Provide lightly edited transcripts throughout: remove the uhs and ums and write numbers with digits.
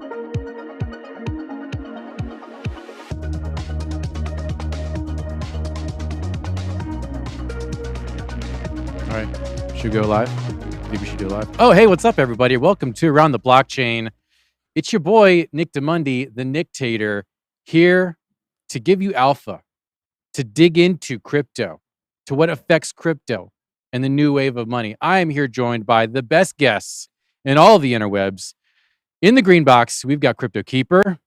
All right, should we go live? Maybe we should do live. Oh, hey, what's up, everybody? Welcome to Around the Blockchain. It's your boy, Nick DeMundi, the Nictator, here to give you alpha, to dig into crypto, to what affects crypto and the new wave of money. I am here joined by the best guests in all of the interwebs. In the green box, we've got Crypto Keeper.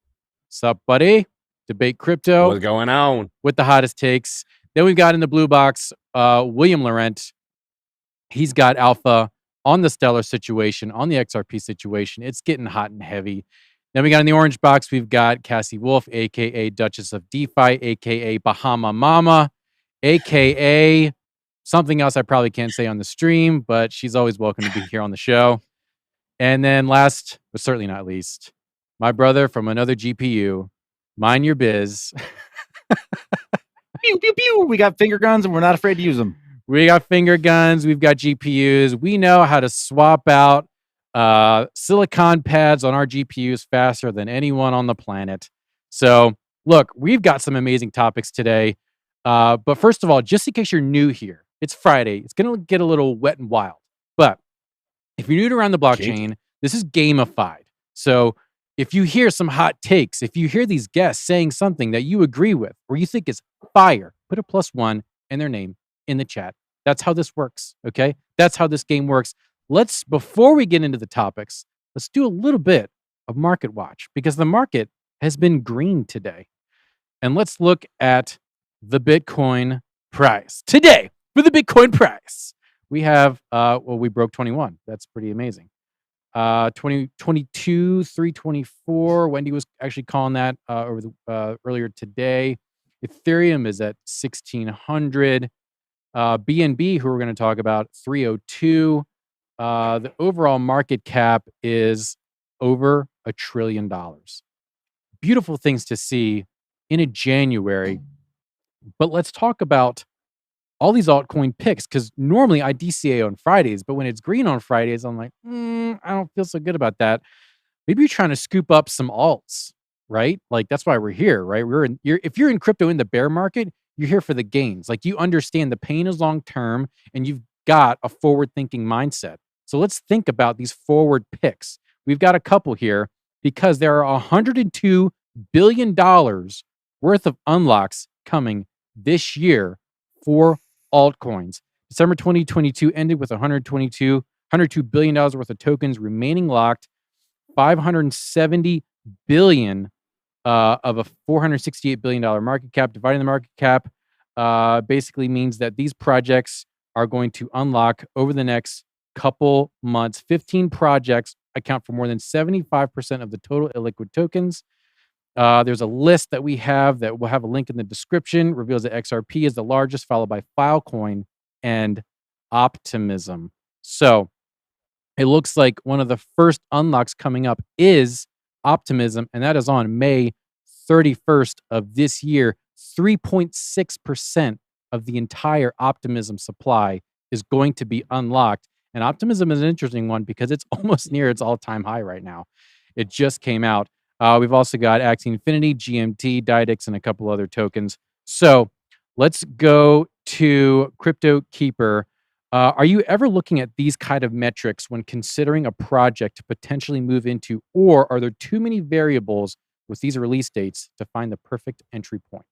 What's up, buddy? Debate crypto. What's going on? With the hottest takes. Then we've got in the blue box, William Laurent. He's got alpha on the Stellar situation, on the XRP situation. It's getting hot and heavy. Then we got in the orange box, we've got Cassie Wolfe, a.k.a. Duchess of DeFi, a.k.a. Bahama Mama, a.k.a. something else I probably can't say on the stream, but she's always welcome to be here on the show. And then last, but certainly not least, my brother from another GPU, Mind Your Biz. Pew, pew, pew. We got finger guns and we're not afraid to use them. We got finger guns. We've got GPUs. We know how to swap out silicon pads on our GPUs faster than anyone on the planet. So, look, we've got some amazing topics today. But first of all, just in case you're new here, it's Friday. It's going to get a little wet and wild. But if you're new to Around the Blockchain, this is gamified. So if you hear some hot takes, if you hear these guests saying something that you agree with or you think is fire, put a +1 and their name in the chat. That's how this works, okay? That's how this game works. Before we get into the topics, let's do a little bit of market watch because the market has been green today. And let's look at the Bitcoin price. Today, for the Bitcoin price, we have, we broke 21. That's pretty amazing. 2022, 324. Wendy was actually calling that earlier today. Ethereum is at 1600. BNB, who we're going to talk about, 302. The overall market cap is over $1 trillion. Beautiful things to see in a January. But let's talk about all these altcoin picks, because normally I DCA on Fridays, but when it's green on Fridays, I'm like, I don't feel so good about that. Maybe you're trying to scoop up some alts, right? Like that's why we're here, right? If you're in crypto in the bear market, you're here for the gains. Like you understand the pain is long term and you've got a forward thinking mindset. So let's think about these forward picks. We've got a couple here because there are $102 billion worth of unlocks coming this year for altcoins. December 2022 ended with $102 billion worth of tokens remaining locked. 570 billion of a $468 billion market cap. Dividing the market cap basically means that these projects are going to unlock over the next couple months. 15 projects account for more than 75% of the total illiquid tokens. There's a list that we have that we'll have a link in the description. Reveals that XRP is the largest, followed by Filecoin and Optimism. So it looks like one of the first unlocks coming up is Optimism, and that is on May 31st of this year. 3.6% of the entire Optimism supply is going to be unlocked. And Optimism is an interesting one because it's almost near its all-time high right now. It just came out. We've also got Axie Infinity, GMT, Dydix, and a couple other tokens. So let's go to Crypto Keeper. Are you ever looking at these kind of metrics when considering a project to potentially move into, or are there too many variables with these release dates to find the perfect entry point?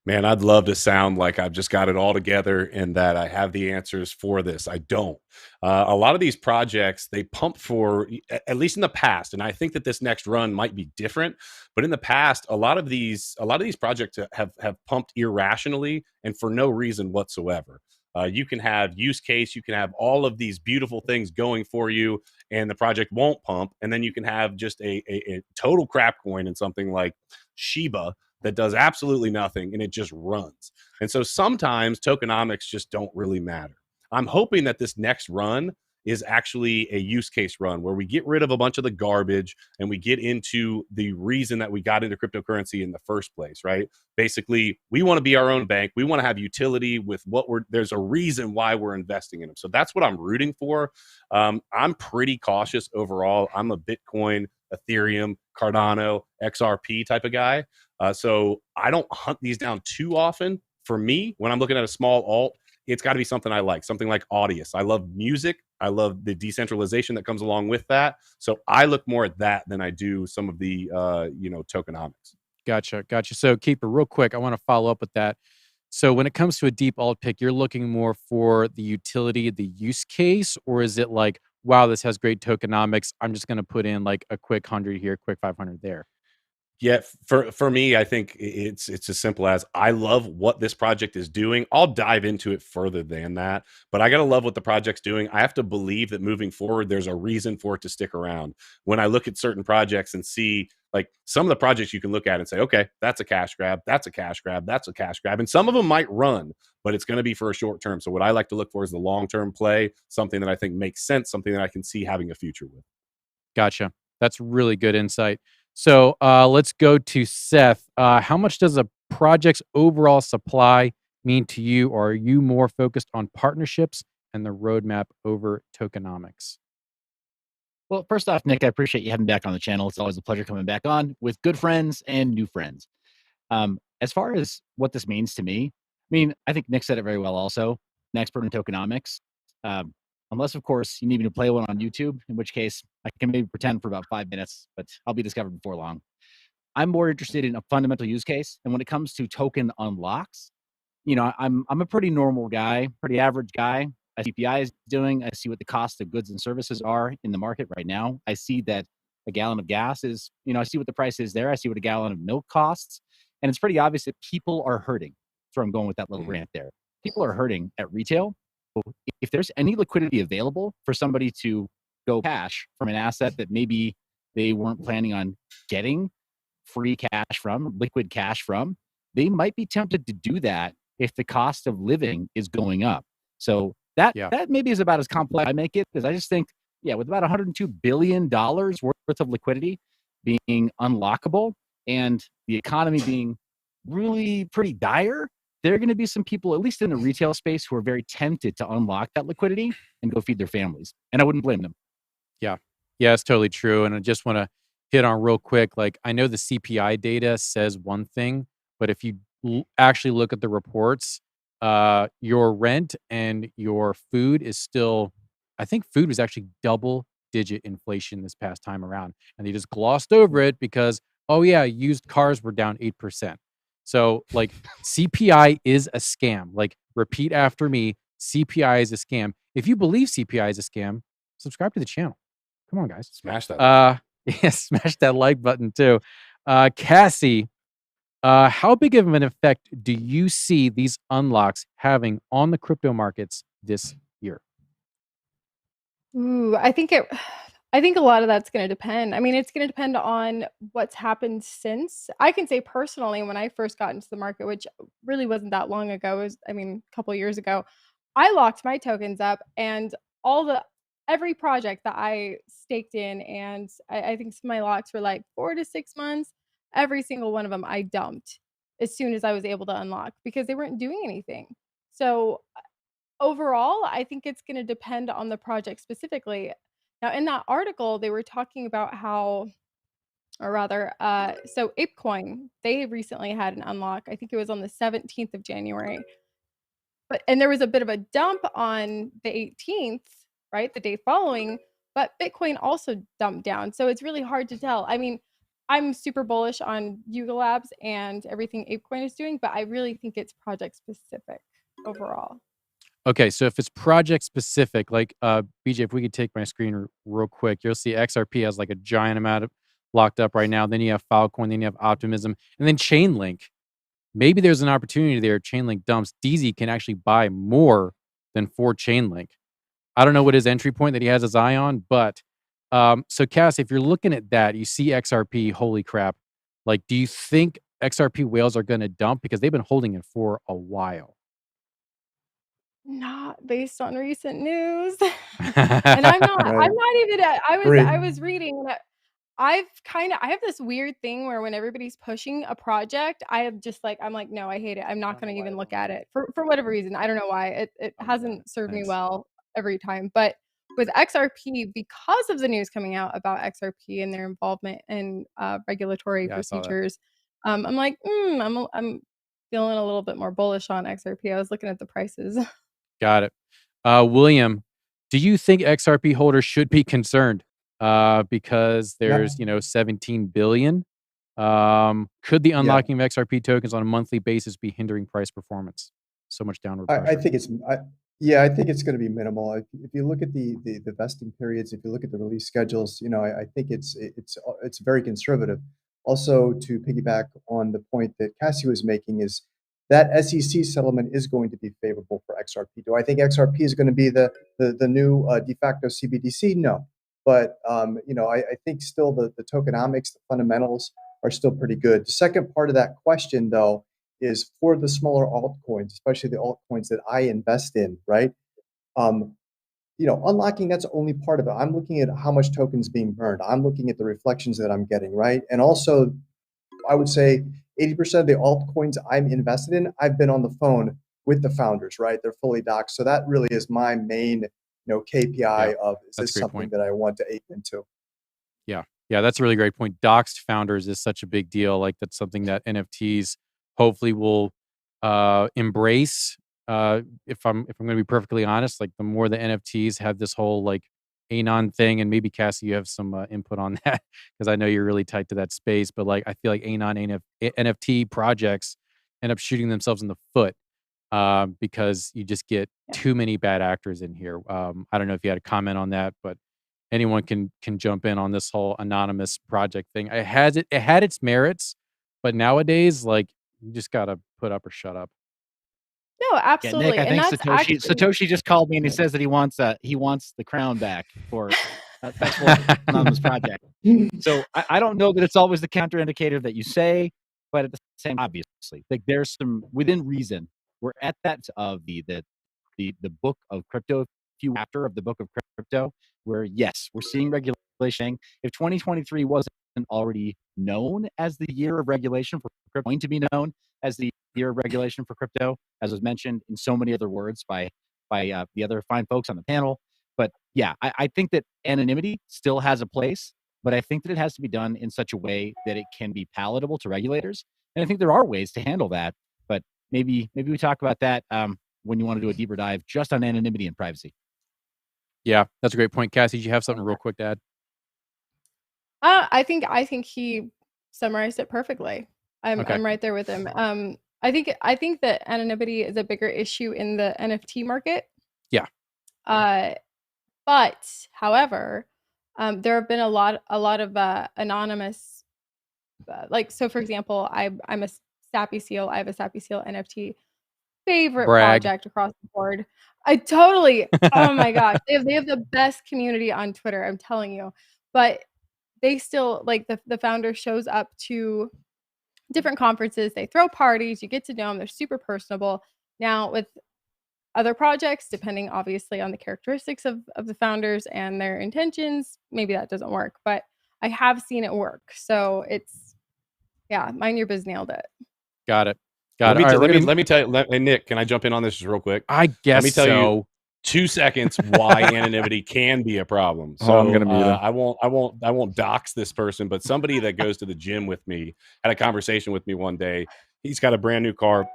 Man, I'd love to sound like I've just got it all together and that I have the answers for this. I don't. A lot of these projects, they pump for, at least in the past, and I think that this next run might be different, but in the past, a lot of these projects have pumped irrationally and for no reason whatsoever. You can have use case, you can have all of these beautiful things going for you, and the project won't pump. And then you can have just a total crap coin in something like Shiba that does absolutely nothing and it just runs. And so sometimes tokenomics just don't really matter. I'm hoping that this next run is actually a use case run where we get rid of a bunch of the garbage and we get into the reason that we got into cryptocurrency in the first place, right? Basically, we want to be our own bank. We want to have utility with there's a reason why we're investing in them. So that's what I'm rooting for. I'm pretty cautious overall. I'm a Bitcoin Ethereum, Cardano, XRP type of guy. So I don't hunt these down too often. For me, when I'm looking at a small alt, it's got to be something I like, something like Audius. I love music. I love the decentralization that comes along with that. So I look more at that than I do some of the, tokenomics. Gotcha. So, Keeper, real quick, I want to follow up with that. So, when it comes to a deep alt pick, you're looking more for the utility, the use case, or is it like, wow, this has great tokenomics. I'm just going to put in like a quick 100 here, quick 500 there. Yeah, for me, I think it's as simple as I love what this project is doing. I'll dive into it further than that, but I gotta love what the project's doing. I have to believe that moving forward, there's a reason for it to stick around. When I look at certain projects and see like some of the projects you can look at and say, okay, that's a cash grab, that's a cash grab, that's a cash grab, and some of them might run, but it's going to be for a short term. So what I like to look for is the long term play, something that I think makes sense, something that I can see having a future with. Gotcha. That's really good insight. So let's go to Seth. How much does a project's overall supply mean to you, or are you more focused on partnerships and the roadmap over tokenomics? Well, first off, Nick, I appreciate you having me back on the channel. It's always a pleasure coming back on with good friends and new friends. As far as what this means to me, I mean, I think Nick said it very well also, an expert in tokenomics. Unless, of course, you need me to play one on YouTube, in which case I can maybe pretend for about 5 minutes, but I'll be discovered before long. I'm more interested in a fundamental use case. And when it comes to token unlocks, I'm a pretty normal guy, pretty average guy. I see CPI is doing. I see what the cost of goods and services are in the market right now. I see that a gallon of gas is, I see what the price is there. I see what a gallon of milk costs. And it's pretty obvious that people are hurting. That's where I'm going with that little rant there. People are hurting at retail. If there's any liquidity available for somebody to go cash from an asset that maybe they weren't planning on getting free cash from, liquid cash from, they might be tempted to do that if the cost of living is going up. So that maybe is about as complex I make it, because I just think, with about $102 billion worth of liquidity being unlockable and the economy being really pretty dire, there are going to be some people, at least in the retail space, who are very tempted to unlock that liquidity and go feed their families. And I wouldn't blame them. Yeah, it's totally true. And I just want to hit on real quick. Like, I know the CPI data says one thing, but if you actually look at the reports, your rent and your food is still, I think food was actually double digit inflation this past time around. And they just glossed over it because, oh, yeah, used cars were down 8%. So, like, CPI is a scam. Like, repeat after me, CPI is a scam. If you believe CPI is a scam, subscribe to the channel. Come on, guys. Smash that. Smash that like button too. Cassie, how big of an effect do you see these unlocks having on the crypto markets this year? Ooh, I think a lot of that's going to depend. I mean, it's going to depend on what's happened since. I can say personally, when I first got into the market, which really wasn't that long ago, a couple of years ago, I locked my tokens up, and every project that I staked in, and I think some of my locks were like 4 to 6 months. Every single one of them I dumped as soon as I was able to unlock because they weren't doing anything. So overall, I think it's going to depend on the project specifically. Now, in that article, they were talking about how, or rather, so ApeCoin, they recently had an unlock. I think it was on the 17th of January. And there was a bit of a dump on the 18th, right? The day following, but Bitcoin also dumped down. So it's really hard to tell. I mean, I'm super bullish on Yuga Labs and everything ApeCoin is doing, but I really think it's project specific overall. Okay, so if it's project specific, like BJ, if we could take my screen real quick, you'll see XRP has like a giant amount of locked up right now. Then you have Filecoin, then you have Optimism, and then Chainlink. Maybe there's an opportunity there. Chainlink dumps. DZ can actually buy more than 4 Chainlink. I don't know what his entry point that he has his eye on, but so Cass, if you're looking at that, you see XRP, holy crap. Like, do you think XRP whales are going to dump? Because they've been holding it for a while. Not based on recent news. And I'm not even I was reading that I have this weird thing where when everybody's pushing a project, I'm like, no, I hate it. I'm not going to even look at it for whatever reason. I don't know why. It hasn't served me well every time. But with XRP, because of the news coming out about XRP and their involvement in regulatory Yeah, I saw that. procedures, I'm like, I'm feeling a little bit more bullish on XRP. I was looking at the prices. Got it. William, do you think XRP holders should be concerned? Because there's 17 billion. Could the unlocking of XRP tokens on a monthly basis be hindering price performance? So much downward pressure. I think I think it's going to be minimal. If you look at the vesting periods, if you look at the release schedules, I think it's very conservative. Also, to piggyback on the point that Cassie was making, is that SEC settlement is going to be favorable for XRP. Do I think XRP is going to be the new de facto CBDC? No, but I think still the tokenomics, the fundamentals are still pretty good. The second part of that question, though, is for the smaller altcoins, especially the altcoins that I invest in, right? Unlocking, that's only part of it. I'm looking at how much tokens being burned. I'm looking at the reflections that I'm getting, right? And also, I would say 80% of the altcoins I'm invested in, I've been on the phone with the founders, right? They're fully doxed. So that really is my main, KPI of, is this something that I want to ape into? Yeah, that's a really great point. Doxed founders is such a big deal. Like, that's something that NFTs hopefully will embrace. If I'm going to be perfectly honest, like, the more the NFTs have this whole like Anon thing, and maybe Cassie, you have some input on that because I know you're really tight to that space. But like, I feel like NFT projects end up shooting themselves in the foot because you just get too many bad actors in here. I don't know if you had a comment on that, but anyone can jump in on this whole anonymous project thing. It had its merits, but nowadays, like, you just gotta put up or shut up. No, absolutely. Nick, I think Satoshi just called me and he says that he wants the crown back for that's what anonymous project. So I don't know that it's always the counterindicator that you say, but at the same, obviously, like, there's some within reason. We're at that of the book of crypto, few after of the book of crypto, where yes, we're seeing regulation. If 2023 wasn't already known as the year of regulation for crypto, going to be known as the year of regulation for crypto, as was mentioned in so many other words by the other fine folks on the panel. But yeah, I think that anonymity still has a place, but I think that it has to be done in such a way that it can be palatable to regulators. And I think there are ways to handle that, but maybe we talk about that when you want to do a deeper dive just on anonymity and privacy. Yeah, that's a great point. Cassie, do you have something real quick to add? I think he summarized it perfectly. I'm right there with him. I think that anonymity is a bigger issue in the NFT market. Yeah. But however, there have been a lot of anonymous, like, so for example, I'm a Sappy Seal. I have a Sappy Seal NFT. Favorite project across the board. I totally, oh my gosh, they have the best community on Twitter, I'm telling you. But they still, like, the founder shows up to different conferences, they throw parties, you get to know them, they're super personable. Now with other projects, depending obviously on the characteristics of the founders and their intentions, maybe that doesn't work, but I have seen it work. So it's, mind your biz nailed it. Got it. Let me tell you, Nick, can I jump in on this just real quick? I guess let me tell you 2 seconds why anonymity can be a problem. So I'm gonna mute him. I won't dox this person, but somebody that goes to the gym with me had a conversation with me one day. He's got a brand new car.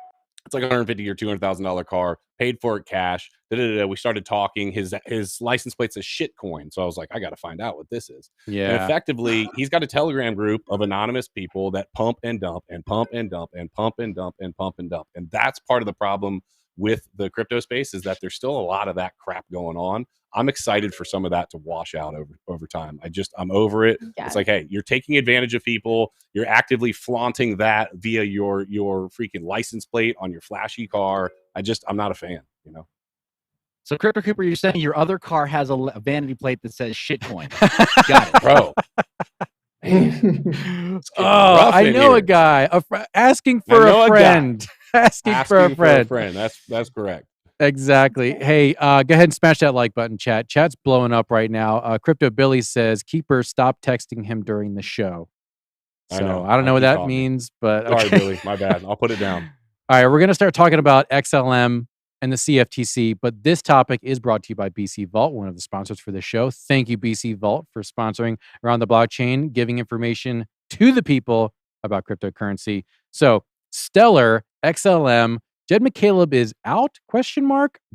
It's like $150,000 or $200,000 car. Paid for it cash. We started talking. His license plate's a shit coin. So I was like, I got to find out what this is. Yeah. And effectively, he's got a Telegram group of anonymous people that pump and dump and pump and dump and pump and dump and pump and dump. And that's part of the problem with the crypto space, is that there's still a lot of that crap going on. I'm excited for some of that to wash out over time. I'm over it. Yeah. It's like, hey, you're taking advantage of people. You're actively flaunting that via your freaking license plate on your flashy car. I'm not a fan, So Crypto Cooper, you're saying your other car has a vanity plate that says shitcoin. Got it, bro. I know a guy asking for a friend. Asking for a friend. That's correct. Exactly. Hey, go ahead and smash that like button, chat. Chat's blowing up right now. Crypto Billy says, Keeper, stop texting him during the show. So I don't know what that means, but sorry, Billy. My bad. I'll put it down. All right, we're going to start talking about XLM. and the CFTC. But this topic is brought to you by BC Vault, one of the sponsors for this show. Thank you, BC Vault, for sponsoring Around the Blockchain, giving information to the people about cryptocurrency. So Stellar, XLM, Jed McCaleb is out, ?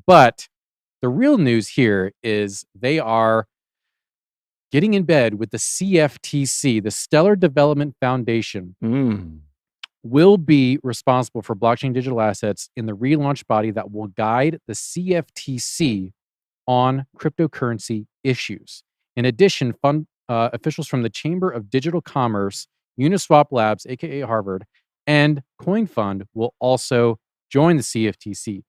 But the real news here is they are getting in bed with the CFTC, the Stellar Development Foundation, will be responsible for blockchain digital assets in the relaunched body that will guide the CFTC on cryptocurrency issues. In addition, officials from the Chamber of Digital Commerce, Uniswap Labs, aka Harvard, and CoinFund will also join the CFTC.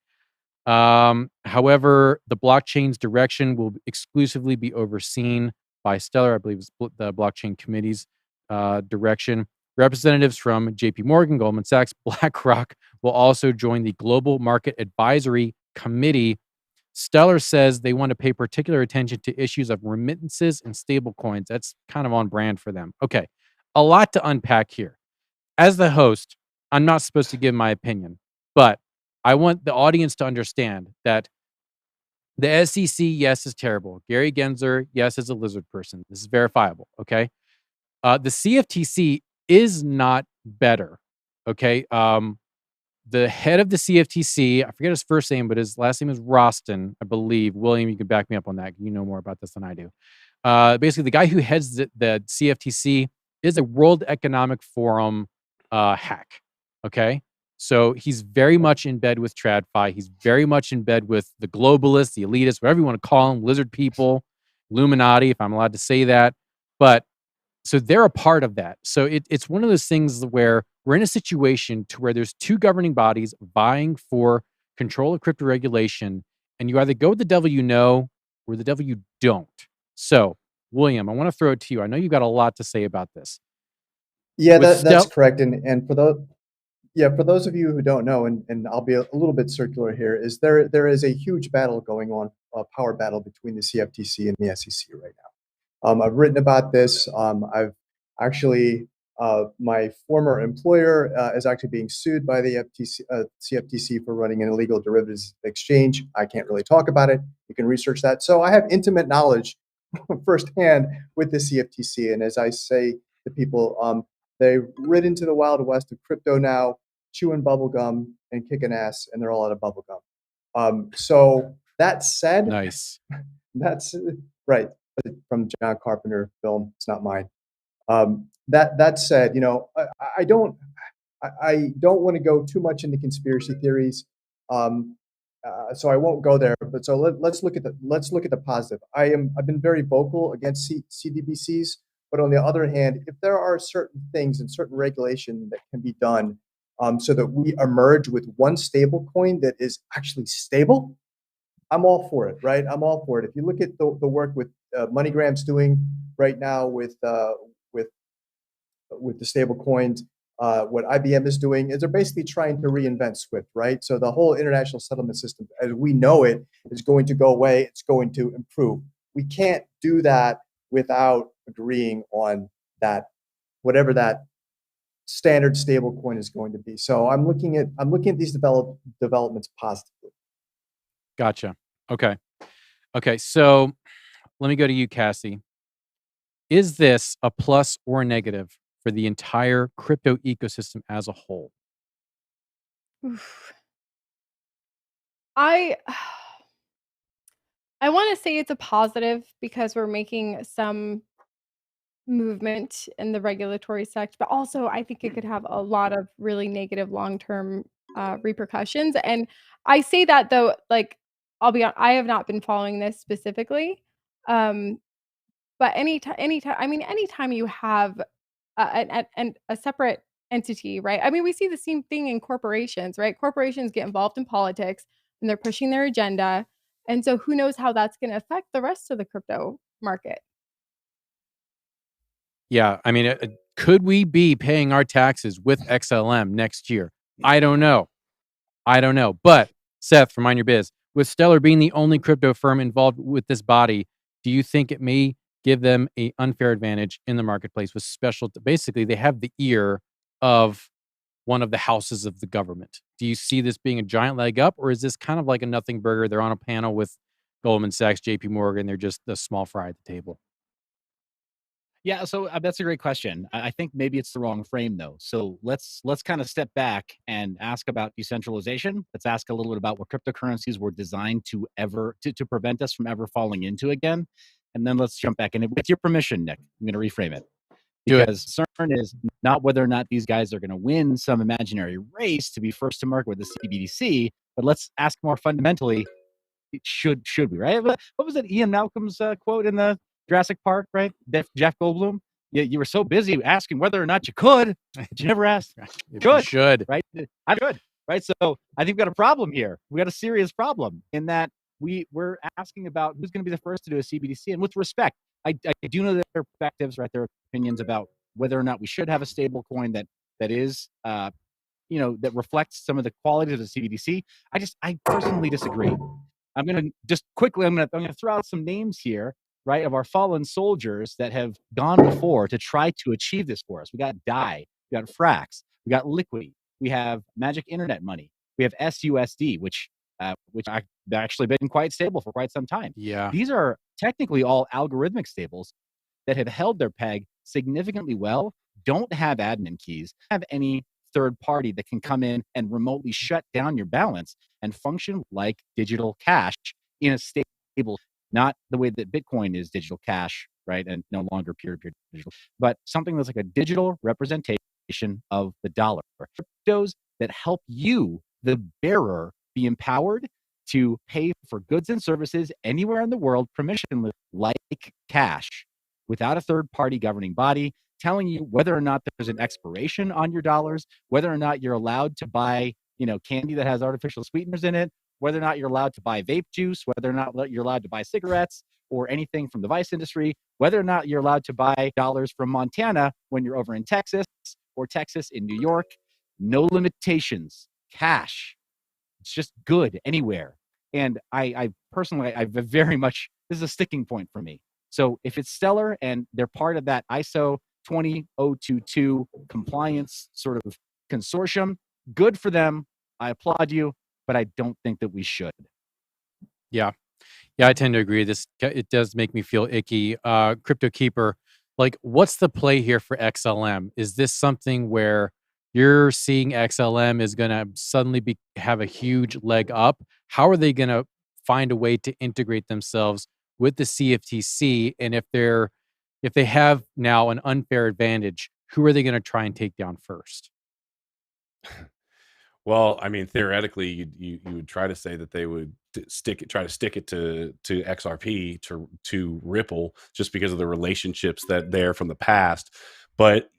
However, the blockchain's direction will exclusively be overseen by Stellar, I believe is the blockchain committee's direction. Representatives from JP Morgan, Goldman Sachs, BlackRock will also join the Global Market Advisory Committee. Stellar says they want to pay particular attention to issues of remittances and stablecoins. That's kind of on brand for them. Okay, a lot to unpack here. As the host, I'm not supposed to give my opinion, but I want the audience to understand that the SEC, yes, is terrible. Gary Gensler, yes, is a lizard person. This is verifiable, okay? The CFTC is not better, okay? The head of the CFTC, I forget his first name, but his last name is Roston, I believe. William, you can back me up on that. You know more about this than I do. Basically, the guy who heads the CFTC is a World Economic Forum hack, okay? So he's very much in bed with TradFi. He's very much in bed with the globalists, the elitists, whatever you want to call them, lizard people, Illuminati, if I'm allowed to say that. But so they're a part of that. So it's one of those things where we're in a situation to where there's two governing bodies vying for control of crypto regulation, and you either go with the devil you know or the devil you don't. So, William, I want to throw it to you. I know you've got a lot to say about this. Yeah, that's correct. And for those of you who don't know, and I'll be a little bit circular here, is there is a huge battle going on, a power battle between the CFTC and the SEC right now. I've written about this. I've actually, my former employer is actually being sued by the CFTC for running an illegal derivatives exchange. I can't really talk about it. You can research that. So I have intimate knowledge firsthand with the CFTC. And as I say to people, they've ridden to the Wild West of crypto now, chewing bubblegum and kicking ass, and they're all out of bubblegum. So that said, nice. That's right. From John Carpenter film. It's not mine. That said, I don't want to go too much into conspiracy theories. So I won't go there. But so let's look at the positive. I've been very vocal against CDBCs, but on the other hand, if there are certain things and certain regulation that can be done, so that we emerge with one stable coin that is actually stable, I'm all for it, right? I'm all for it. If you look at the work with MoneyGram's doing right now with the stable coins, what IBM is doing is they're basically trying to reinvent SWIFT, right? So the whole international settlement system, as we know it, is going to go away. It's going to improve. We can't do that without agreeing on that, whatever that standard stable coin is going to be. So I'm looking at these developments positively. Gotcha. Okay. So let me go to you, Cassie. Is this a plus or a negative for the entire crypto ecosystem as a whole? Oof. I want to say it's a positive because we're making some movement in the regulatory sector, but also I think it could have a lot of really negative long-term repercussions. And I say that though, like, I'll be honest, I have not been following this specifically. But anytime you have a separate entity, right? I mean, we see the same thing in corporations, right? Corporations get involved in politics and they're pushing their agenda. And so who knows how that's going to affect the rest of the crypto market? Yeah. I mean, could we be paying our taxes with XLM next year? I don't know. But Seth, from Mind Your Biz, with Stellar being the only crypto firm involved with this body, do you think it may give them an unfair advantage in the marketplace with special? Basically, they have the ear of one of the houses of the government. Do you see this being a giant leg up, or is this kind of like a nothing burger? They're on a panel with Goldman Sachs, JP Morgan. They're just the small fry at the table. Yeah, so that's a great question. I think maybe it's the wrong frame though. So let's kind of step back and ask about decentralization. Let's ask a little bit about what cryptocurrencies were designed to prevent us from ever falling into again. And then let's jump back in. With your permission, Nick, I'm going to reframe it. Do it. Because concern is not whether or not these guys are going to win some imaginary race to be first to market with the CBDC, but let's ask more fundamentally, should we, right? What was it, Ian Malcolm's quote in the Jurassic Park, right? Jeff Goldblum. You were so busy asking whether or not you could, but you never asked. You should, right? I should, right? So I think we got a problem here. We got a serious problem in that we're asking about who's going to be the first to do a CBDC, and with respect, I do know their perspectives, right? Their opinions about whether or not we should have a stable coin that is, that reflects some of the qualities of the CBDC. I personally disagree. I'm going to just quickly, I'm going to throw out some names here, right, of our fallen soldiers that have gone before to try to achieve this for us. We got DAI, we got Frax, we got Liquid, we have Magic Internet Money, we have SUSD, which I've actually been quite stable for quite some time. Yeah. These are technically all algorithmic stables that have held their peg significantly well, don't have admin keys, have any third party that can come in and remotely shut down your balance and function like digital cash in a stable, not the way that Bitcoin is digital cash, right? And no longer peer-to-peer digital, but something that's like a digital representation of the dollar. Cryptos that help you, the bearer, be empowered to pay for goods and services anywhere in the world permissionless, like cash, without a third-party governing body telling you whether or not there's an expiration on your dollars, whether or not you're allowed to buy, candy that has artificial sweeteners in it, whether or not you're allowed to buy vape juice, whether or not you're allowed to buy cigarettes or anything from the vice industry, whether or not you're allowed to buy dollars from Montana when you're over in Texas or Texas in New York. No limitations. Cash. It's just good anywhere. And I personally, very much, this is a sticking point for me. So if it's Stellar and they're part of that ISO 20022 compliance sort of consortium, good for them. I applaud you, but I don't think that we should. Yeah, I tend to agree. It does make me feel icky. Crypto Keeper, like, what's the play here for XLM? Is this something where you're seeing XLM is going to suddenly have a huge leg up? How are they going to find a way to integrate themselves with the CFTC? And if they have now an unfair advantage, who are they going to try and take down first? Well, I mean, theoretically, you would try to say that they would try to stick it to XRP, to Ripple, just because of the relationships that they're from the past. But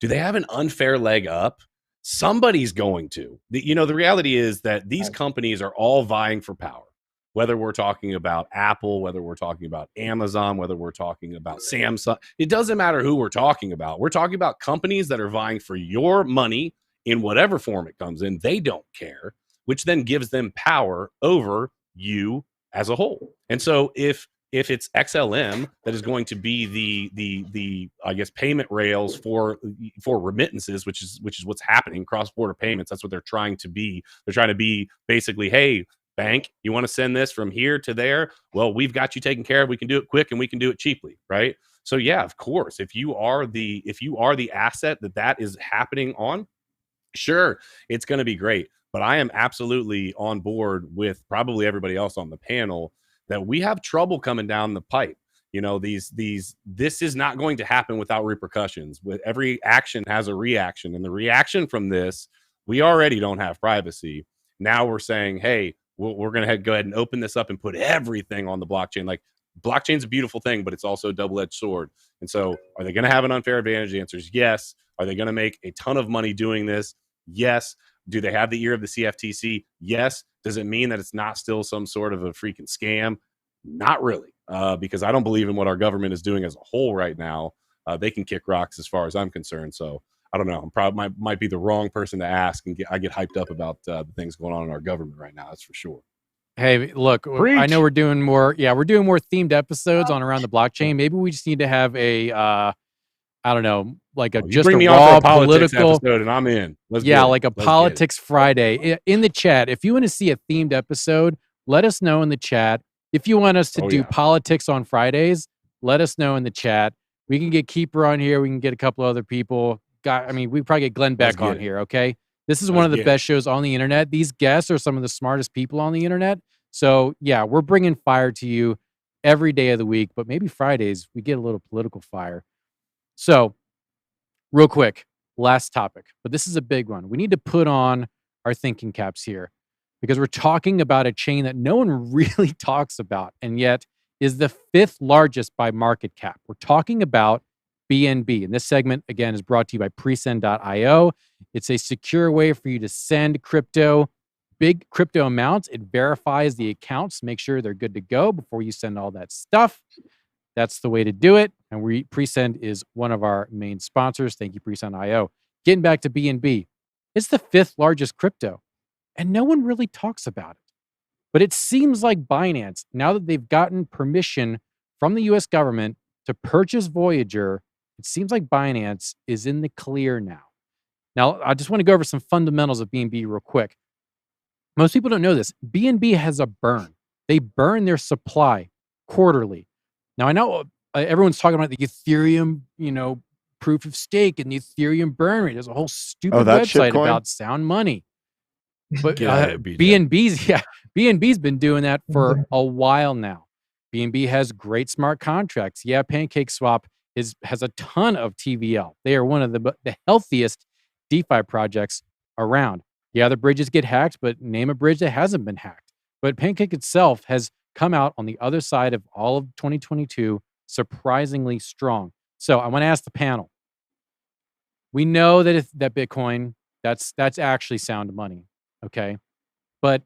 do they have an unfair leg up? Somebody's going to. The reality is that these companies are all vying for power. Whether we're talking about Apple, whether we're talking about Amazon, whether we're talking about Samsung, it doesn't matter who we're talking about. We're talking about companies that are vying for your money in whatever form it comes in. They don't care, which then gives them power over you as a whole. And so if it's XLM that is going to be the I guess payment rails for remittances, which is what's happening, cross-border payments, that's what they're trying to be. They're trying to be basically, hey, bank, you want to send this from here to there? Well, we've got you taken care of. We can do it quick and we can do it cheaply, right? So yeah, of course, if you are the asset that is happening on, sure, it's going to be great. But I am absolutely on board with probably everybody else on the panel that we have trouble coming down the pipe. This is not going to happen without repercussions. With every action has a reaction, and the reaction from this, we already don't have privacy. Now we're saying, hey, we're going to go ahead and open this up and put everything on the blockchain. Like, blockchain's a beautiful thing, but it's also a double-edged sword. And so are they going to have an unfair advantage? The answer is yes. Are they going to make a ton of money doing this? Yes. Do they have the ear of the CFTC? Yes. Does it mean that it's not still some sort of a freaking scam? Not really, because I don't believe in what our government is doing as a whole right now. They can kick rocks as far as I'm concerned. So I don't know. I'm probably might be the wrong person to ask, and I get hyped up about the things going on in our government right now. That's for sure. Hey, look, I know we're doing more. Yeah, we're doing more themed episodes on around the blockchain. Maybe we just need to have a I don't know, like Oh, you just bring a me on for raw a politics political, episode, and I'm in. Let's yeah, get it. like a Let's get it. politics Friday. In the chat, if you want to see a themed episode, let us know in the chat. If you want us to Oh, do yeah. politics on Fridays, let us know in the chat. We can get Keeper on here. We can get a couple other people. We probably get Glenn Let's Beck on get it. here. Okay, this is one Let's of the get best shows on the internet. These guests are some of the smartest people on the internet. So yeah, we're bringing fire to you every day of the week, but maybe Fridays we get a little political fire. So real quick, last topic, but this is a big one. We need to put on our thinking caps here because we're talking about a chain that no one really talks about and yet is the 5th largest by market cap. We're talking about BNB. And this segment, again, is brought to you by presend.io. It's a secure way for you to send crypto, big crypto amounts. It verifies the accounts, make sure they're good to go before you send all that stuff. That's the way to do it. And Presend is one of our main sponsors. Thank you, Presend.io. Getting back to BNB, it's the 5th largest crypto, and no one really talks about it. But it seems like Binance, now that they've gotten permission from the US government to purchase Voyager, it seems like Binance is in the clear now. Now, I just want to go over some fundamentals of BNB real quick. Most people don't know this. BNB has a burn. They burn their supply quarterly. Now, I know everyone's talking about the Ethereum, proof of stake and the Ethereum burn rate. There's a whole stupid that website shitcoin? about sound money. But Get out of here, BNB's, BNB's been doing that for a while now. BNB has great smart contracts. Yeah, PancakeSwap has a ton of TVL. They are one of the healthiest DeFi projects around. Yeah, the bridges get hacked, but name a bridge that hasn't been hacked. But Pancake itself has come out on the other side of all of 2022 surprisingly strong. So I want to ask the panel. We know that that Bitcoin, that's actually sound money, okay? But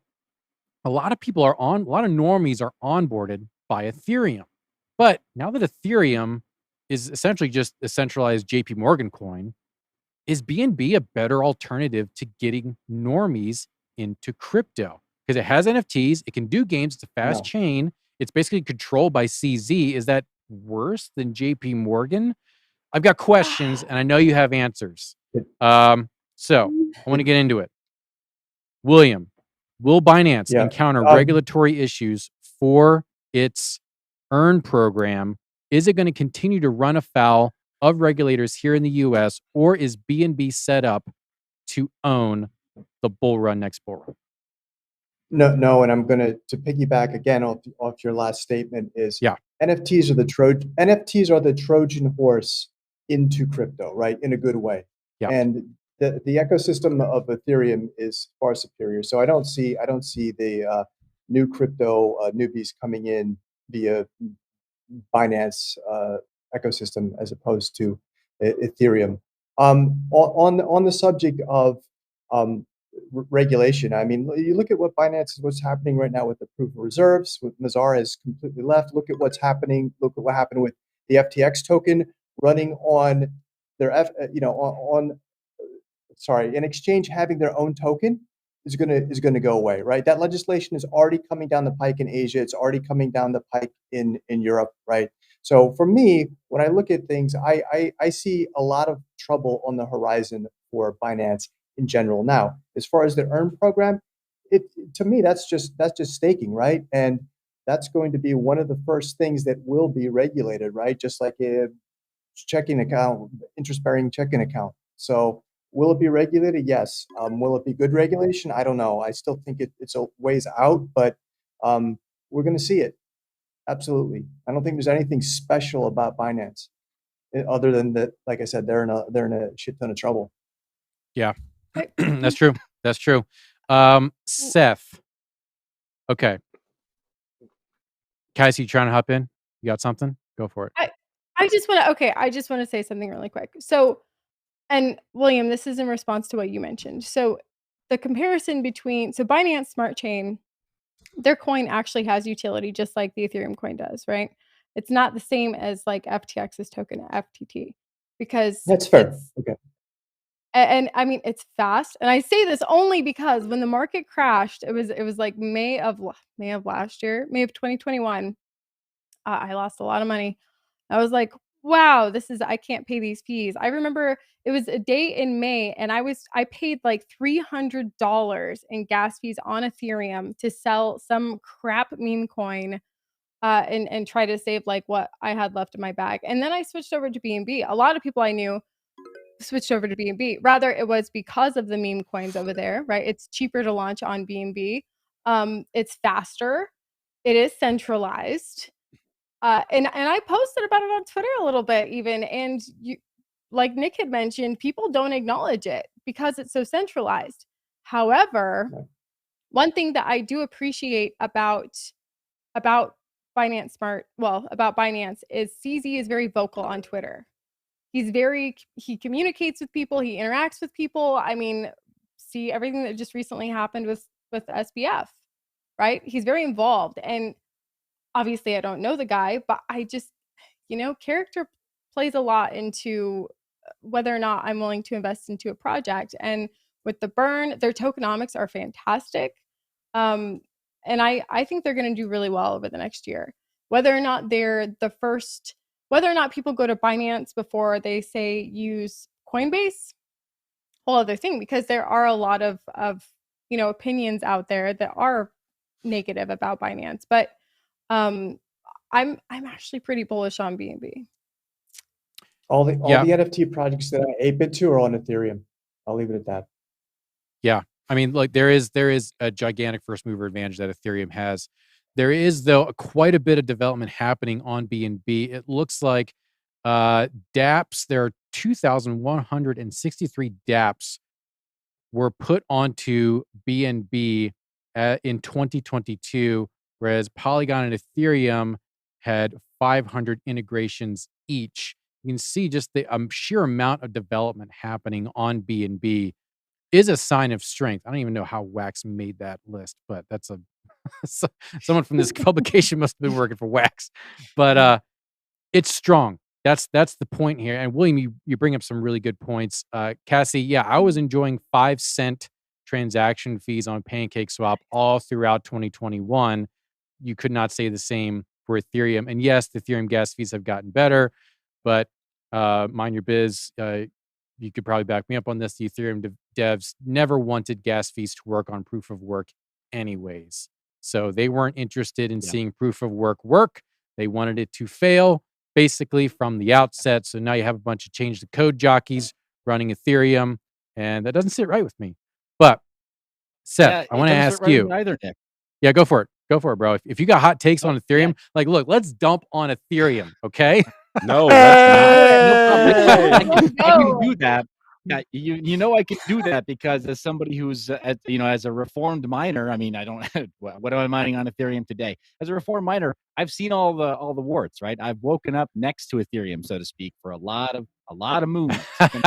a lot of normies are onboarded by Ethereum. But now that Ethereum is essentially just a centralized JP Morgan coin, is BNB a better alternative to getting normies into crypto? Because it has NFTs, it can do games, it's a fast chain, it's basically controlled by CZ. Is that worse than JP Morgan? I've got questions and I know you have answers. So I want to get into it. William, will Binance encounter regulatory issues for its Earn program? Is it going to continue to run afoul of regulators here in the US, or is BNB set up to own the bull run next bull run? No, and I'm going to piggyback again off your last statement is NFTs are the Trojan horse into crypto, right? In a good way. Yeah. And the ecosystem of Ethereum is far superior. So I don't see the new crypto newbies coming in via Binance ecosystem as opposed to Ethereum. On the subject of regulation, I mean, you look at what's happening right now with the proof of reserves. With Mazar has completely left. Look at what's happening. Look at what happened with the FTX token running on their an exchange having their own token is going to go away, right? That legislation is already coming down the pike in Asia. It's already coming down the pike in Europe, right? So for me, when I look at things, I see a lot of trouble on the horizon for Binance in general. Now, as far as the Earn program, to me that's just staking, right? And that's going to be one of the first things that will be regulated, right? Just like a checking account, interest-bearing checking account. So will it be regulated? Yes. Will it be good regulation? I don't know. I still think it's a ways out, but we're going to see it. Absolutely. I don't think there's anything special about Binance other than that. Like I said, they're in a shit ton of trouble. Yeah, that's true. That's true. Seth. Okay. Cassie, you trying to hop in? You got something? Go for it. I just want to say something really quick. So, and William, this is in response to what you mentioned. So the comparison between Binance Smart Chain, their coin actually has utility just like the Ethereum coin does, right? It's not the same as like FTX's token FTT because that's fair. Okay. And I mean, it's fast. And I say this only because when the market crashed, it was like May of last year, May of 2021. I lost a lot of money. I was like, wow, I can't pay these fees. I remember it was a day in May and I paid like $300 in gas fees on Ethereum to sell some crap meme coin and try to save like what I had left in my bag. And then I switched over to BNB. A lot of people I knew switched over to BNB. Rather, it was because of the meme coins over there, right? It's cheaper to launch on BNB. It's faster. It is centralized. And I posted about it on Twitter a little bit even. And you, like Nick had mentioned, people don't acknowledge it because it's so centralized. However, one thing that I do appreciate about about Binance is CZ is very vocal on Twitter. He communicates with people, he interacts with people. I mean, see everything that just recently happened with SBF, right? He's very involved. And obviously I don't know the guy, but I just, character plays a lot into whether or not I'm willing to invest into a project. And with the burn, their tokenomics are fantastic. And I think they're going to do really well over the next year. Whether or not they're the first, whether or not people go to Binance before they say use Coinbase, whole other thing, because there are a lot of opinions out there that are negative about Binance. But I'm actually pretty bullish on BNB. All the NFT projects that I ape into are on Ethereum. I'll leave it at that. Yeah. I mean, like there is a gigantic first mover advantage that Ethereum has. There is, though, quite a bit of development happening on BNB. It looks like dApps, there are 2,163 dApps were put onto BNB in 2022, whereas Polygon and Ethereum had 500 integrations each. You can see just the sheer amount of development happening on BNB is a sign of strength. I don't even know how Wax made that list, but that's someone from this publication must have been working for Wax. But it's strong. That's the point here. And William, you bring up some really good points. Cassie, yeah, I was enjoying 5-cent transaction fees on PancakeSwap all throughout 2021. You could not say the same for Ethereum. And yes, the Ethereum gas fees have gotten better, but mind your biz. You could probably back me up on this. The Ethereum devs never wanted gas fees to work on proof of work anyways. So they weren't interested in seeing proof of work. They wanted it to fail basically from the outset. So now you have a bunch of change the code jockeys running Ethereum, and that doesn't sit right with me. But Seth, I want to ask you. Either, Nick. Yeah, go for it. Go for it, bro. If you got hot takes on Ethereum, like, look, let's dump on Ethereum, okay? No, that's not. I can do that. Yeah, I can do that because as somebody who's as a reformed miner, I mean, I don't. What am I mining on Ethereum today? As a reformed miner, I've seen all the warts, right? I've woken up next to Ethereum, so to speak, for a lot of moons, and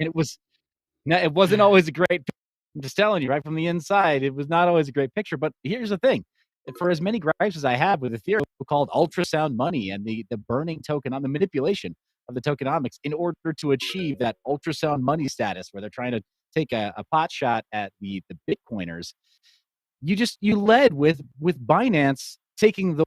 it wasn't always a great. I'm just telling you, right from the inside, it was not always a great picture. But here's the thing. For as many gripes as I have with Ethereum, called ultrasound money and the burning token on the manipulation of the tokenomics in order to achieve that ultrasound money status where they're trying to take a pot shot at the Bitcoiners. You led with Binance taking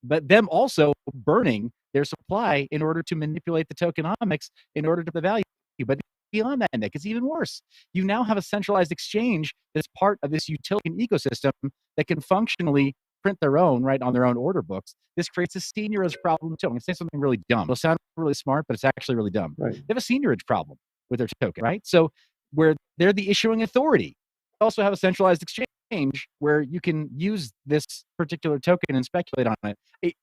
but them also burning their supply in order to manipulate the tokenomics in order to the value. But beyond that, Nick, it's even worse. You now have a centralized exchange that's part of this utility ecosystem that can functionally print their own, right, on their own order books. This creates a seniorage problem too. I'm going to say something really dumb. It'll sound really smart, but it's actually really dumb. Right. They have a seniorage problem with their token, right? So where they're the issuing authority, they also have a centralized exchange where you can use this particular token and speculate on it.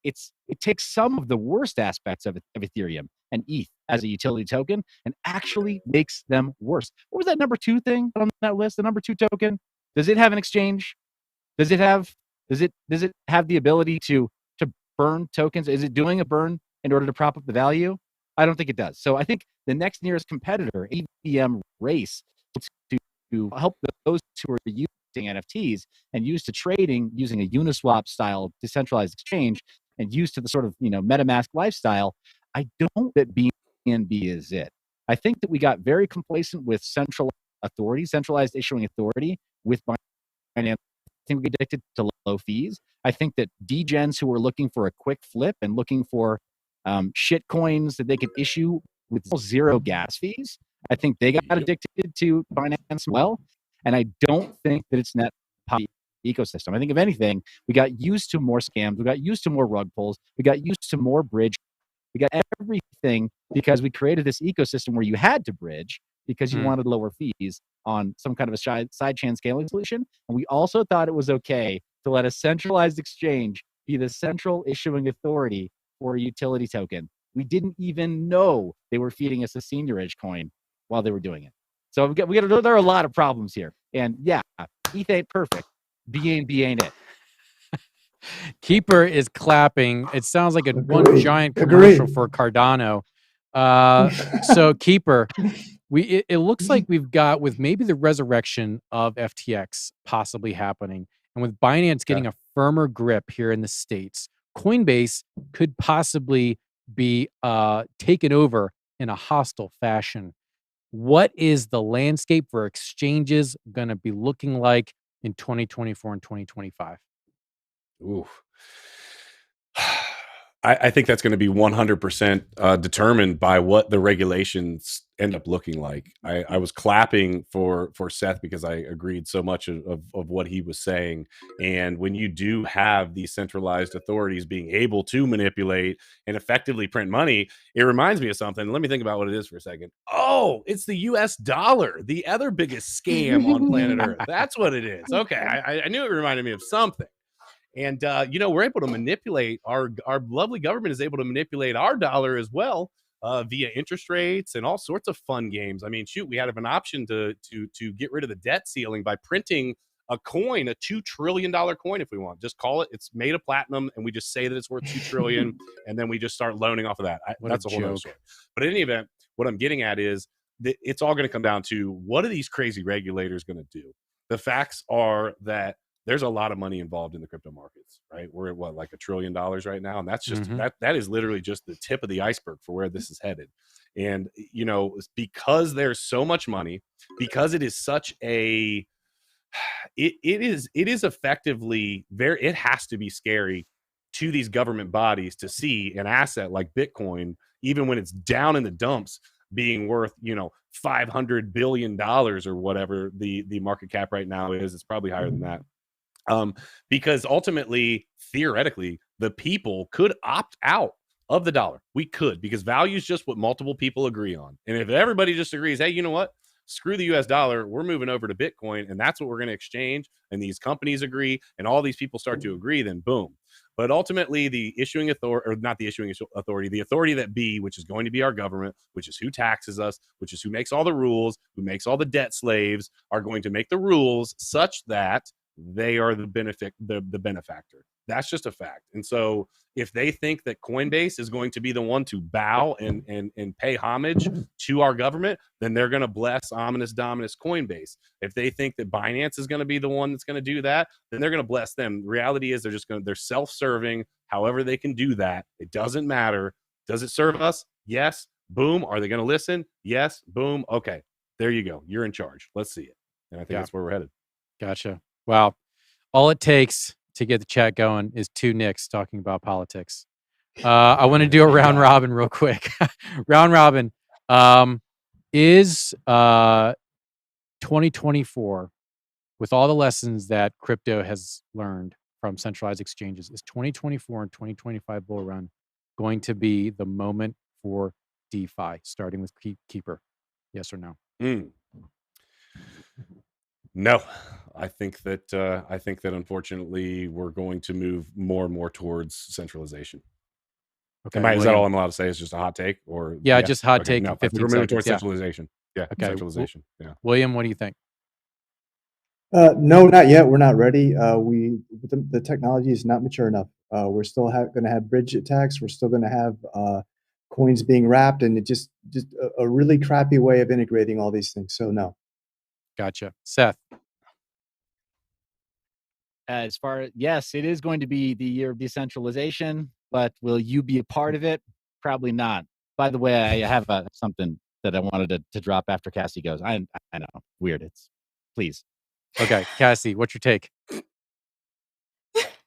It takes some of the worst aspects of Ethereum and ETH as a utility token and actually makes them worse. What was that number 2 thing on that list? The number 2 token? Does it have an exchange? Does it have the ability to burn tokens? Is it doing a burn in order to prop up the value? I don't think it does. So I think the next nearest competitor, AVM race, to help those who are using NFTs and used to trading using a Uniswap style decentralized exchange and used to the sort of MetaMask lifestyle. I don't that BNB is it. I think that we got very complacent with centralized issuing authority with Binance. I think we addicted to low fees. I think that degens who are looking for a quick flip and looking for shit coins that they could issue with zero gas fees. I think they got addicted to Binance as well. And I don't think that it's net positive ecosystem. I think if anything, we got used to more scams. We got used to more rug pulls. We got used to more bridge. We got everything because we created this ecosystem where you had to bridge because you wanted lower fees on some kind of a sidechain scaling solution. And we also thought it was okay to let a centralized exchange be the central issuing authority for a utility token. We didn't even know they were feeding us a senior edge coin while they were doing it. So there are a lot of problems here. And yeah, ETH ain't perfect. BNB ain't it. Keeper is clapping. It sounds like one giant commercial for Cardano. So Keeper, it looks like we've got, with maybe the resurrection of FTX possibly happening, and with Binance getting a firmer grip here in the States, Coinbase could possibly be taken over in a hostile fashion. What is the landscape for exchanges going to be looking like in 2024 and 2025? Ooh. I think that's going to be 100% determined by what the regulations end up looking like. I was clapping for Seth because I agreed so much of what he was saying. And when you do have these centralized authorities being able to manipulate and effectively print money, it reminds me of something. Let me think about what it is for a second. Oh, it's the US dollar, the other biggest scam on planet Earth. That's what it is. Okay, I knew it reminded me of something. And, we're able to manipulate our lovely government is able to manipulate our dollar as well via interest rates and all sorts of fun games. I mean, shoot, we had an option to get rid of the debt ceiling by printing a coin, a $2 trillion coin, if we want. Just call it, it's made of platinum, and we just say that it's worth $2 trillion, and then we just start loaning off of that. That's a whole other story. But in any event, what I'm getting at is that it's all going to come down to, what are these crazy regulators going to do? The facts are that there's a lot of money involved in the crypto markets, right? We're at what, like $1 trillion right now. And that's just, that is literally just the tip of the iceberg for where this is headed. And, because there's so much money, because it is such a, it is effectively it has to be scary to these government bodies to see an asset like Bitcoin, even when it's down in the dumps, being worth, $500 billion or whatever the market cap right now is. It's probably higher than that. Because ultimately, theoretically, the people could opt out of the dollar. We could, because value is just what multiple people agree on. And if everybody just agrees, hey, you know what? Screw the US dollar, we're moving over to Bitcoin, and that's what we're going to exchange, and these companies agree, and all these people start to agree, then boom. But ultimately, the issuing authority, or not the issuing authority, the authority that be, which is going to be our government, which is who taxes us, which is who makes all the rules, who makes all the debt slaves, are going to make the rules such that they are the benefactor. That's just a fact. And so if they think that Coinbase is going to be the one to bow and pay homage to our government, then they're going to bless ominous dominus Coinbase. If they think that Binance is going to be the one that's going to do that, then they're going to bless them. The reality is they're self-serving. However they can do that, it doesn't matter. Does it serve us? Yes. Boom. Are they going to listen? Yes. Boom. Okay. There you go. You're in charge. Let's see it. And I think that's where we're headed. Gotcha. Wow. All it takes to get the chat going is two Nicks talking about politics. I want to do a round robin real quick. Round robin. Is 2024, with all the lessons that crypto has learned from centralized exchanges, is 2024 and 2025 bull run going to be the moment for DeFi, starting with Keeper? Yes or no? No, I think that unfortunately we're going to move more and more towards centralization. Okay, is that all I'm allowed to say? Is just a hot take, or just hot take? No, we're moving towards centralization. Yeah, okay. Centralization. Yeah. William, what do you think? No, not yet. We're not ready. The technology is not mature enough. We're still going to have bridge attacks. We're still going to have coins being wrapped, and it just a really crappy way of integrating all these things. So no. Gotcha. Seth? As far as, yes, it is going to be the year of decentralization, but will you be a part of it? Probably not. By the way, I have something that I wanted to drop after Cassie goes. I know, weird. Please. Okay, Cassie, what's your take?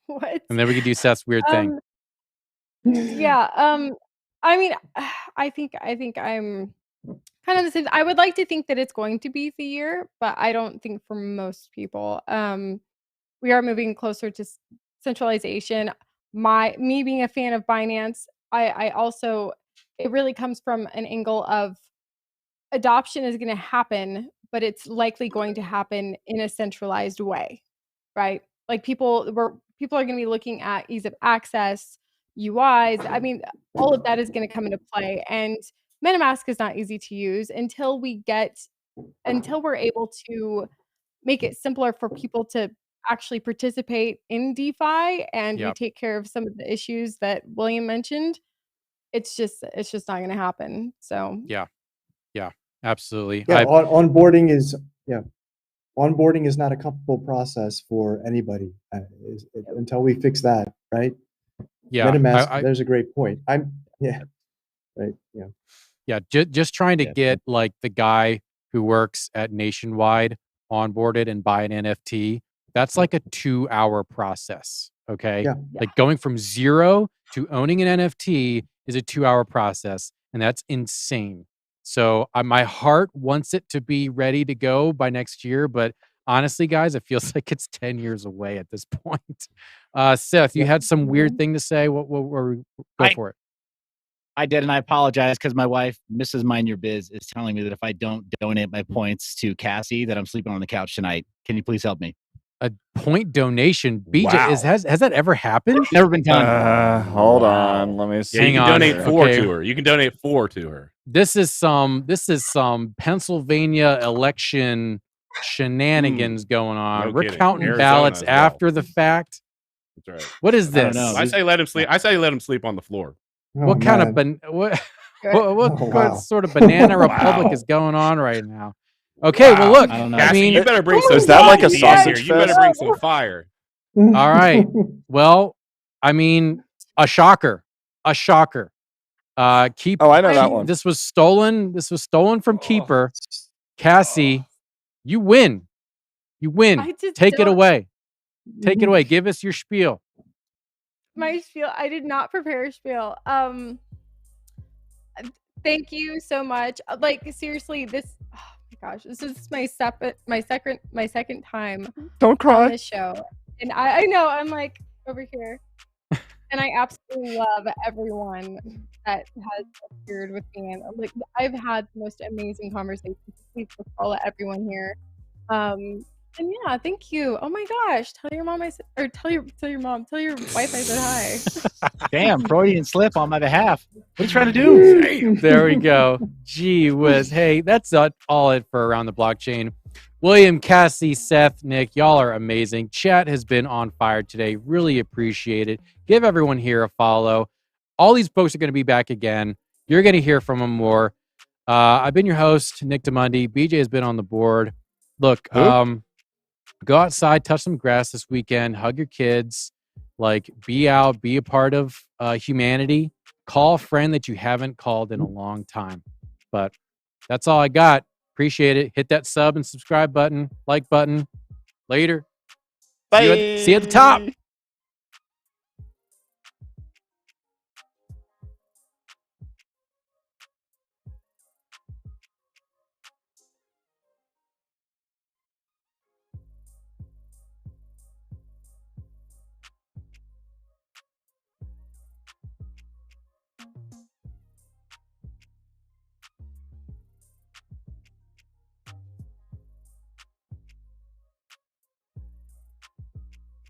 What? And then we can do Seth's weird thing. Yeah. I mean, I think I'm kind of the same. I would like to think that it's going to be the year, but I don't think for most people. We are moving closer to centralization. Me being a fan of Binance, I also, it really comes from an angle of adoption is going to happen, but it's likely going to happen in a centralized way, right? Like people are going to be looking at ease of access, UIs. I mean, all of that is going to come into play, and MetaMask is not easy to use until we're able to make it simpler for people to actually participate in DeFi, and we take care of some of the issues that William mentioned. It's just not going to happen. So Yeah, absolutely. Yeah, onboarding is not a comfortable process for anybody until we fix that, right? Yeah, MetaMask, there's a great point. Just trying to get like the guy who works at Nationwide onboarded and buy an NFT. That's like a 2-hour process. Okay. Yeah. Like going from zero to owning an NFT is a 2-hour process. And that's insane. So my heart wants it to be ready to go by next year. But honestly, guys, it feels like it's 10 years away at this point. Seth, you had some weird thing to say. What go for it. I did, and I apologize because my wife, Mrs. Mind Your Biz, is telling me that if I don't donate my points to Cassie, that I'm sleeping on the couch tonight. Can you please help me? A point donation, BJ. Wow. Has that ever happened? Never been done. Hold on, let me see. Yeah, you can donate here. 4 Okay. to her. You can donate 4 to her. This is some Pennsylvania election shenanigans going on. No We're kidding. counting Arizona ballots as well. after the fact. That's right. What is I don't this? know. I say let him sleep. I say let him sleep on the floor. What kind of what wow. sort of banana republic is going on right now? Okay, well look, I don't know. Cassie, you better bring is some that like a heat in here. sausage You better fest? bring some fire. all right. Well, I mean, a shocker. Keep. Oh, I know that one. This was stolen from Keeper. Cassie, you win. I just Take it don't- away. Take it away. Give us your spiel. My spiel. I did not prepare a spiel. Thank you so much. Like seriously, this. Oh my gosh, this is my second time Don't on cry. this show, and I know I'm like over here, and I absolutely love everyone that has appeared with me, and like I've had the most amazing conversations. Please follow everyone here. And yeah, thank you. Oh my gosh, tell your mom tell your wife I said hi. Damn, Freudian slip on my behalf. What are you trying to do? There we go. Gee whiz. Hey, that's all it for Around the Blockchain. William, Cassie, Seth, Nick, y'all are amazing. Chat has been on fire today. Really appreciate it. Give everyone here a follow. All these folks are going to be back again. You're going to hear from them more. I've been your host, Nick DeMundi. BJ has been on the board. Look, go outside, touch some grass this weekend, hug your kids, like be out, be a part of humanity. Call a friend that you haven't called in a long time. But that's all I got. Appreciate it. Hit that sub and subscribe button, like button. Later. Bye. See you at the top.